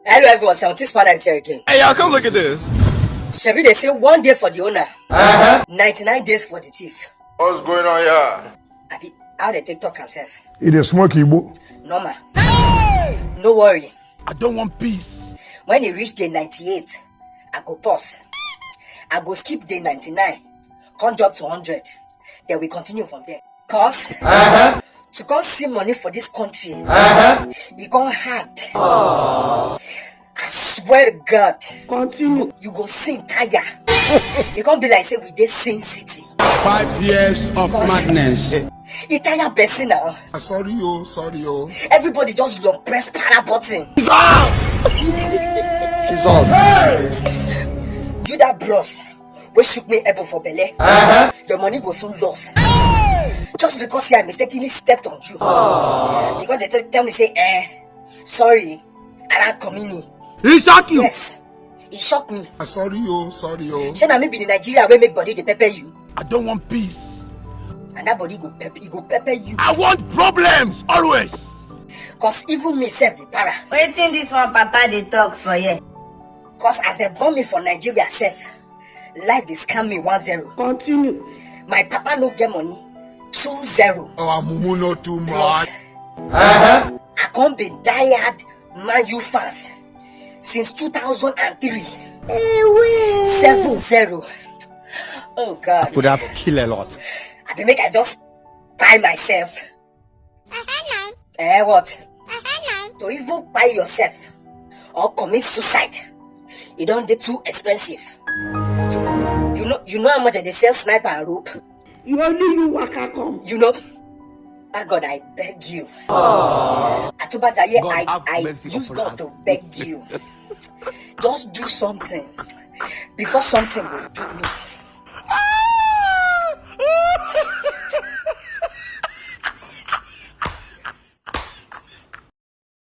Hello everyone, 17th Spanner is here again. Hey y'all, come look at this. Shabi, they say 1 day for the owner, 99 days for the thief. What's going on here? Abi, how they take talk himself? It is smoky, boo. Normal. No worry. I don't want peace. When he reach day 98, I go pause. I go skip day 99, come drop to 100. Then we continue from there. Cause to come see money for this country, you gonna hard. I swear to God. Continue. You go sing tire. You can't be like say we did Sin City. 5 years of madness. You tire person now. Sorry, yo. Everybody just long press para button. You that bros, we shook me able for belly. Your money go soon lost. Just because I mistakenly stepped on you. You gonna tell me say, sorry, I don't come in. He shocked you? Yes, he shocked me. Sorry, yo. Shall I be in Nigeria where make body they pepper you? I don't want peace. And that body go pepper you. I want problems, always. Cause even me self the para. Waiting this one, Papa, they talk for you. Cause as they born me for Nigeria self, life they scam me 1-0. Continue. My papa no get money 2-0. Oh, Mumu not too Plus, much. I can't be diehard Man U fans since 2003. 7-0. Oh God. Would have killed a lot. I be make I just buy myself. What? To even buy yourself or commit suicide, it don't get too expensive. You know how much they sell sniper and rope? You only you waka come. You know? Ah God, I beg you. I use God to beg you. Just do something. Because something will do me.